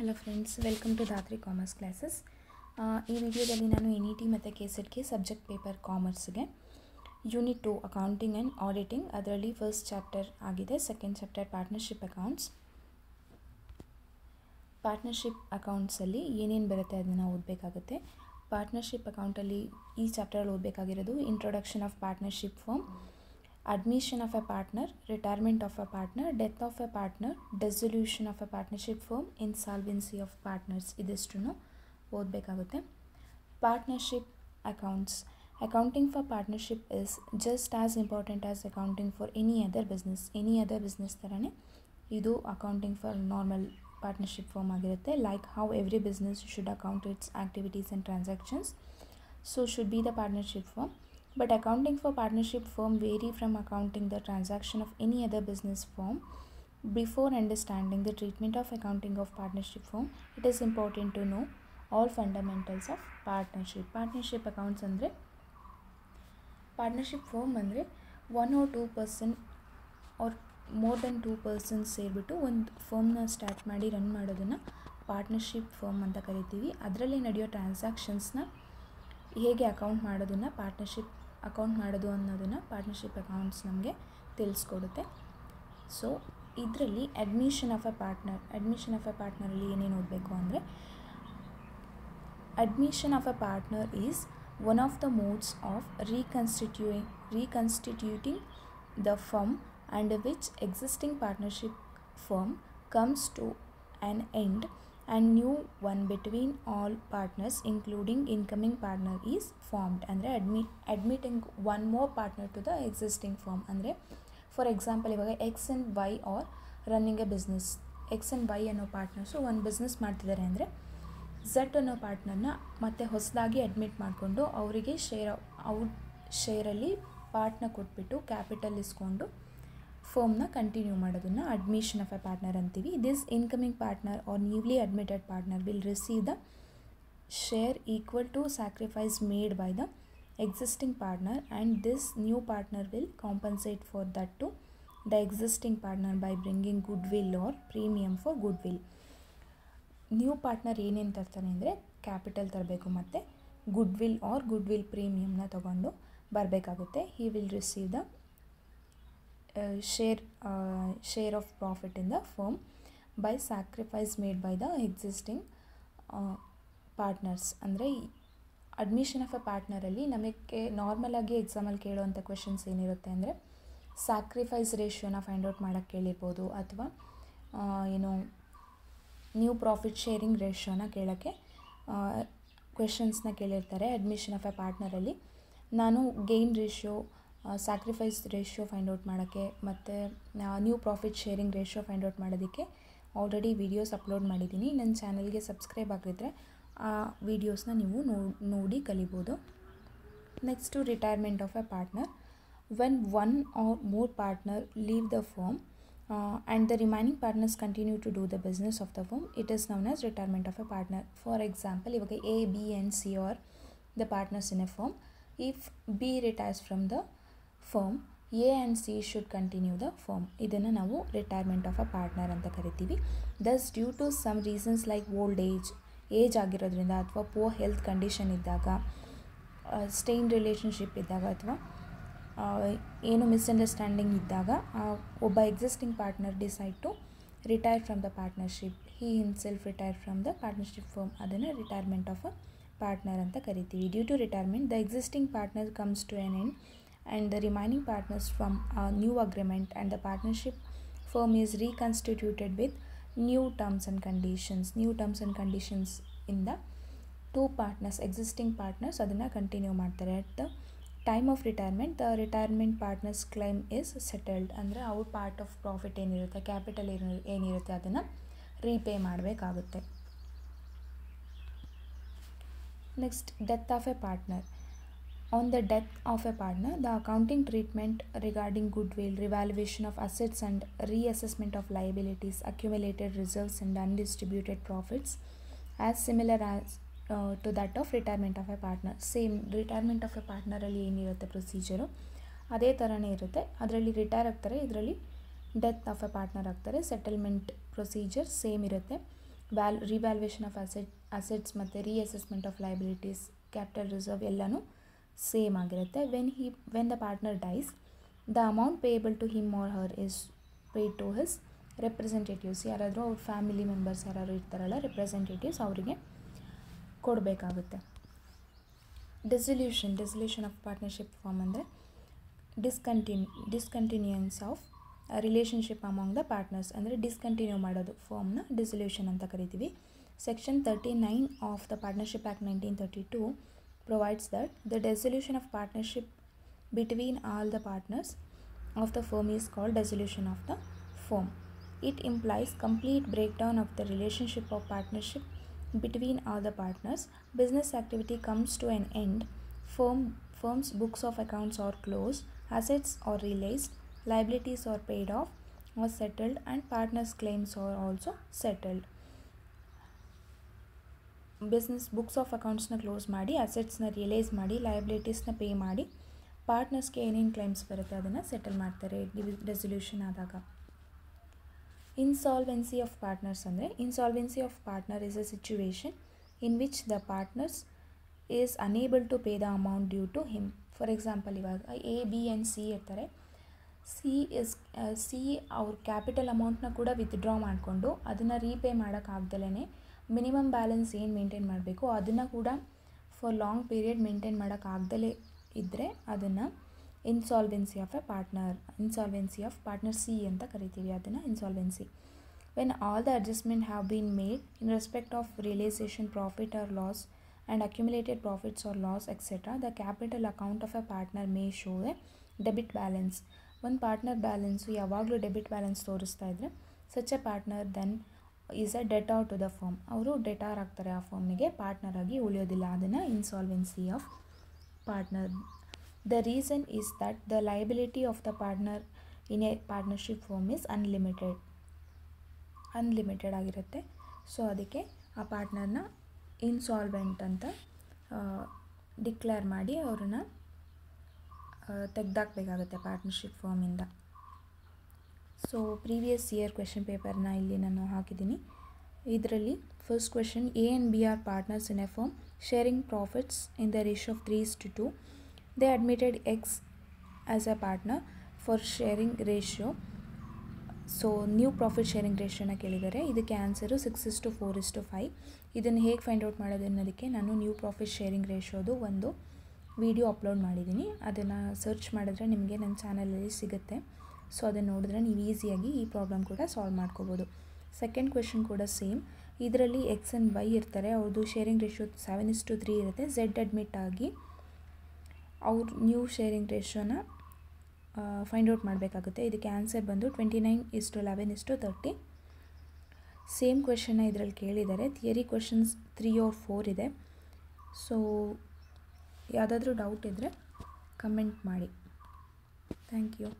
Hello friends, welcome to Dhatri commerce classes. ಈ ವಿಡಿಯೋದಲ್ಲಿ ನಾನು NET ಮತ್ತು KCETಗೆ ಸಬ್ಜೆಕ್ಟ್ ಪೇಪರ್ ಕಾಮರ್ಸ್ಗೆ ಯೂನಿಟ್ 2 ಅಕೌಂಟಿಂಗ್ ಆ್ಯಂಡ್ ಆಡಿಟಿಂಗ್, ಅದರಲ್ಲಿ ಫಸ್ಟ್ ಚಾಪ್ಟರ್ ಆಗಿದೆ. Second chapter partnership accounts. Partnership ಅಕೌಂಟ್ಸಲ್ಲಿ ಏನೇನು ಬರುತ್ತೆ ಅದನ್ನು ಓದಬೇಕಾಗುತ್ತೆ. ಪಾರ್ಟ್ನರ್ಶಿಪ್ ಅಕೌಂಟಲ್ಲಿ ಈ ಚಾಪ್ಟರಲ್ಲಿ ಓದಬೇಕಾಗಿರೋದು introduction of partnership firm, admission of a partner, retirement of a partner, death of a partner, dissolution of a partnership firm, insolvency of partners. ಇದಿಷ್ಟನ್ನು ಓದಬೇಕಾಗುತ್ತೆ. Partnership accounts. Accounting for partnership is just as important as accounting for any other business ಥರನೇ ಇದು accounting for normal partnership firm ಆಗಿರುತ್ತೆ. Like how every business should account its activities and transactions, so should be the partnership firm. But accounting for partnership firm vary from accounting the transaction of any other business firm. Before understanding the treatment of accounting of partnership firm, it is important to know all fundamentals of partnership. Partnership accounts andre partnership firm andre one or two person or more than two persons ಸೇರಿಬಿಟ್ಟು ಒಂದು ಫರ್ಮ್ನ start ಮಾಡಿ run ಮಾಡೋದನ್ನು partnership firm ಅಂತ ಕರಿತೀವಿ. ಅದರಲ್ಲಿ ನಡೆಯೋ ಟ್ರಾನ್ಸಾಕ್ಷನ್ಸ್ನ ಹೇಗೆ account ಮಾಡೋದನ್ನು partnership account ಮಾಡೋದು ಅನ್ನೋದನ್ನು ಪಾರ್ಟ್ನರ್ಶಿಪ್ ಅಕೌಂಟ್ಸ್ ನಮಗೆ ತಿಳಿಸ್ಕೊಡುತ್ತೆ. ಸೊ ಇದರಲ್ಲಿ ಅಡ್ಮಿಷನ್ ಆಫ್ ಎ ಪಾರ್ಟ್ನರಲ್ಲಿ ಏನೇನು ಓದಬೇಕು ಅಂದರೆ, admission of a partner is one of the modes of reconstituting the firm and which existing partnership firm comes to an end and new one between all partners including incoming partner is formed. ಅಂದರೆ admitting one more partner to the existing firm. ಅಂದರೆ for example ಇವಾಗ X and Y R running A business. X and Y ಅನ್ನೋ partners ಒಂದು business ಮಾಡ್ತಿದ್ದಾರೆ ಅಂದರೆ Z ಅನ್ನೋ ಪಾರ್ಟ್ನರ್ನ ಮತ್ತೆ ಹೊಸದಾಗಿ ಅಡ್ಮಿಟ್ ಮಾಡಿಕೊಂಡು ಅವರಿಗೆ ಶೇರಲ್ಲಿ ಪಾರ್ಟ್ನ ಕೊಟ್ಬಿಟ್ಟು ಕ್ಯಾಪಿಟಲ್ ಇಸ್ಕೊಂಡು ಫರ್ಮ್ನ ಕಂಟಿನ್ಯೂ ಮಾಡೋದನ್ನು ಅಡ್ಮಿಷನ್ ಆಫ್ ಎ ಪಾರ್ಟ್ನರ್ ಅಂತೀವಿ. This incoming partner or newly admitted partner will receive the share equal to sacrifice made by the existing partner and this new partner will compensate for that to the existing partner by bringing goodwill or premium for goodwill. New partner ಏನೇನು ತರ್ತಾನೆ ಅಂದರೆ capital ತರಬೇಕು ಮತ್ತು goodwill or goodwill ಪ್ರೀಮಿಯಮ್ನ ತೊಗೊಂಡು ಬರಬೇಕಾಗುತ್ತೆ. He will receive the share of profit in the firm by sacrifice made by the existing partners. ಅಂದರೆ admission of a ಪಾರ್ಟ್ನರಲ್ಲಿ ನಮಗೆ ನಾರ್ಮಲಾಗಿ ಎಕ್ಸಾಮಲ್ಲಿ ಕೇಳುವಂಥ ಕ್ವೆಶನ್ಸ್ ಏನಿರುತ್ತೆ ಅಂದರೆ, ಸ್ಯಾಕ್ರಿಫೈಸ್ ರೇಷಿಯೋನ ಫೈಂಡ್ ಔಟ್ ಮಾಡೋಕ್ಕೆ ಕೇಳಿರ್ಬೋದು, ಅಥವಾ ನ್ಯೂ ಪ್ರಾಫಿಟ್ ಶೇರಿಂಗ್ ರೇಷಿಯೋನ ಕೇಳೋಕ್ಕೆ ಕ್ವೆಶನ್ಸ್ನ ಕೇಳಿರ್ತಾರೆ. ಅಡ್ಮಿಷನ್ ಆಫ್ ಎ ಪಾರ್ಟ್ನರಲ್ಲಿ ನಾನು gain ratio, sacrifice ratio find out ಮಾಡೋಕ್ಕೆ ಮತ್ತು new profit sharing ratio find out ಮಾಡೋದಕ್ಕೆ ಆಲ್ರೆಡಿ ವೀಡಿಯೋಸ್ ಅಪ್ಲೋಡ್ ಮಾಡಿದ್ದೀನಿ. ನನ್ನ ಚಾನಲ್ಗೆ ಸಬ್ಸ್ಕ್ರೈಬ್ ಆಗಿದ್ದರೆ ಆ ವೀಡಿಯೋಸ್ನ ನೀವು ನೋಡಿ ಕಲಿಬೋದು. Next retirement of a partner. When one or more partner leave the firm and the remaining partners continue to do the business of the firm, it is known as retirement of a partner. For example ಇವಾಗ A, B and C are the partners in a firm. If B retires from the firm, A and C should continue the firm. ಇದನ್ನು ನಾವು retirement of a partner ಅಂತ ಕರಿತೀವಿ. Thus due to some reasons like old age ಆಗಿರೋದ್ರಿಂದ, ಅಥವಾ poor health condition ಇದ್ದಾಗ, strained relationship ಇದ್ದಾಗ, ಅಥವಾ ಏನು ಮಿಸ್ಅಂಡರ್ಸ್ಟ್ಯಾಂಡಿಂಗ್ ಇದ್ದಾಗ ಒಬ್ಬ existing partner decide to retire from the partnership, he himself retire from the partnership firm, ಅದನ್ನು ರಿಟೈರ್ಮೆಂಟ್ ಆಫ್ ಅ ಪಾರ್ಟ್ನರ್ ಅಂತ ಕರಿತೀವಿ. Due to retirement the existing partner comes to an end and the remaining partners from a new agreement and the partnership firm is reconstituted with new terms and conditions. New terms and conditions in the two partners, existing partners, adana continue ಮಾಡ್ತಾರೆ. At the time of retirement, the retirement partners claim is settled. ಅಂದರೆ ಅವ್ರ part of profit ಏನಿರುತ್ತೆ, capital ಏನಿರುತ್ತೆ ಅದನ್ನು repay ಮಾಡಬೇಕಾಗುತ್ತೆ. Next, death of a partner. On the death of a partner, the accounting treatment regarding goodwill, revaluation of assets and reassessment of liabilities, accumulated reserves and undistributed profits as similar as to that of retirement of a partner. Same retirement of a partner ಅಲ್ಲಿ ಏನಿರುತ್ತೆ procedure ಅದೇ ಥರನೇ ಇರುತ್ತೆ. ಅದರಲ್ಲಿ retire ಆಗ್ತಾರೆ, ಇದರಲ್ಲಿ death of a partner ಆಗ್ತಾರೆ. Settlement procedure same ಇರುತ್ತೆ. ರಿವ್ಯಾಲ್ಯೂಯೇಷನ್ ಆಫ್ ಅಸೆಟ್ಸ್ ಮತ್ತು reassessment of liabilities, capital reserve ಎಲ್ಲನೂ ಸೇಮ್ ಆಗಿರುತ್ತೆ. When the partner dies, the amount payable to him or her is paid to his representatives. ಯಾರಾದರೂ ಅವ್ರ family members ಯಾರು ಇರ್ತಾರಲ್ಲ, representatives, ಅವರಿಗೆ ಕೊಡಬೇಕಾಗುತ್ತೆ. ಡಿಸಲ್ಯೂಷನ್ ಆಫ್ ಪಾರ್ಟ್ನರ್ಶಿಪ್ ಫಾರ್ಮ್ ಅಂದರೆ discontinuance of relationship among the partners, ಅಂದರೆ ಡಿಸ್ಕಂಟಿನ್ಯೂ ಮಾಡೋದು ಫಾರ್ಮ್ನ ಡಿಸಲ್ಯೂಷನ್ ಅಂತ ಕರಿತೀವಿ. Section 39 of the partnership act 1932 provides that the dissolution of partnership between all the partners of the firm is called dissolution of the firm. It implies complete breakdown of the relationship of partnership between all the partners. Business activity comes to an end. Firm's books of accounts are closed, assets are released, liabilities are paid off or settled, and partners' claims are also settled. Business books of ಅಕೌಂಟ್ಸ್ನ close ಮಾಡಿ, ಅಸೆಟ್ಸ್ನ realise ಮಾಡಿ, ಲಯಬಿಲಿಟೀಸ್ನ pay ಮಾಡಿ, ಪಾರ್ಟ್ನರ್ಸ್ಗೆ ಏನೇನು claims ಬರುತ್ತೆ ಅದನ್ನು settle ಮಾಡ್ತಾರೆ resolution ಆದಾಗ. ಇನ್ಸಾಲ್ವೆನ್ಸಿ ಆಫ್ ಪಾರ್ಟ್ನರ್ಸ್ ಅಂದರೆ insolvency of partner is a situation in which the partners is unable to pay the amount due to him. For example, ಇವಾಗ A, B ಆ್ಯಂಡ್ C ಇರ್ತಾರೆ. C ಅವ್ರ capital ಅಮೌಂಟ್ನ ಕೂಡ withdraw ಮಾಡಿಕೊಂಡು ಅದನ್ನು repay ಮಾಡೋಕ್ಕಾಗ್ದಲೇ minimum balance ಏನು maintain ಮಾಡಬೇಕು ಅದನ್ನು ಕೂಡ ಫಾರ್ ಲಾಂಗ್ ಪೀರಿಯಡ್ ಮೇಂಟೈನ್ ಮಾಡೋಕ್ಕಾಗ್ದಲೇ ಇದ್ದರೆ ಅದನ್ನು ಇನ್ಸಾಲ್ವೆನ್ಸಿ ಆಫ್ ಪಾರ್ಟ್ನರ್ ಸಿ ಅಂತ ಕರಿತೀವಿ. ಅದನ್ನು insolvency. When all the adjustment have been made in respect of realisation, profit or loss and accumulated profits or loss etcetera, the capital account of a partner may show a debit balance. ಒಂದು partner balance ಯಾವಾಗಲೂ debit balance ತೋರಿಸ್ತಾ ಇದ್ದರೆ such a partner then is a debtor to the firm. ಅವರು debtor ಆಗ್ತಾರೆ, ಆ ಫರ್ಮಿಗೆ partner ಆಗಿ ಉಳಿಯೋದಿಲ್ಲ. ಅದನ್ನು insolvency of partner. The reason is that the liability of the partner in a partnership firm is unlimited ಆಗಿರುತ್ತೆ. ಸೊ ಅದಕ್ಕೆ ಆ ಪಾರ್ಟ್ನರ್ನ ಇನ್ಸಾಲ್ವೆಂಟ್ ಅಂತ ಡಿಕ್ಲೇರ್ ಮಾಡಿ ಅವ್ರನ್ನ ತೆಗೆದಾಕಬೇಕಾಗುತ್ತೆ ಪಾರ್ಟ್ನರ್ಶಿಪ್ ಫರ್ಮಿಂದ. ಸೊ ಪ್ರೀವಿಯಸ್ ಇಯರ್ ಕ್ವೆಶನ್ ಪೇಪರ್ನ ಇಲ್ಲಿ ನಾನು ಹಾಕಿದ್ದೀನಿ. ಇದರಲ್ಲಿ first question, A and B are partners in a firm sharing profits in the ratio of 3:2. They admitted X as a partner for sharing ratio. So new profit sharing ರೇಷಿಯೋನ ಕೇಳಿದ್ದಾರೆ. ಇದಕ್ಕೆ answer 6:4:5. ಇದನ್ನು ಹೇಗೆ ಫೈಂಡ್ ಔಟ್ ಮಾಡೋದು ಅನ್ನೋದಕ್ಕೆ ನಾನು new profit sharing ರೇಷಿಯೋದು ಒಂದು video upload ಮಾಡಿದ್ದೀನಿ. ಅದನ್ನು ಸರ್ಚ್ ಮಾಡಿದ್ರೆ ನಿಮಗೆ ನನ್ನ ಚಾನಲಲ್ಲಿ ಸಿಗುತ್ತೆ. ಸೊ ಅದನ್ನು ನೋಡಿದ್ರೆ ನೀವು ಈಸಿಯಾಗಿ ಈ ಪ್ರಾಬ್ಲಮ್ ಕೂಡ ಸಾಲ್ವ್ ಮಾಡ್ಕೋಬೋದು. ಸೆಕೆಂಡ್ ಕ್ವೆಶನ್ ಕೂಡ ಸೇಮ್. ಇದರಲ್ಲಿ X ಆ್ಯಂಡ್ Y ಇರ್ತಾರೆ, ಅವ್ರದ್ದು ಶೇರಿಂಗ್ ರೇಷಿಯೋ 7:3 ಇರುತ್ತೆ. Z ಅಡ್ಮಿಟ್ ಆಗಿ ಅವ್ರ ನ್ಯೂ ಶೇರಿಂಗ್ ರೇಷಿಯೋನ ಫೈಂಡ್ ಔಟ್ ಮಾಡಬೇಕಾಗುತ್ತೆ. ಇದಕ್ಕೆ ಆನ್ಸರ್ ಬಂದು 29:11:30. ಸೇಮ್ ಕ್ವೆಶನ್ನ ಇದರಲ್ಲಿ ಕೇಳಿದ್ದಾರೆ. ಥಿಯರಿ ಕ್ವೆಶನ್ಸ್ 3 or 4 ಇದೆ. ಸೊ ಯಾವುದಾದ್ರೂ ಡೌಟ್ ಇದ್ದರೆ ಕಮೆಂಟ್ ಮಾಡಿ. Thank you.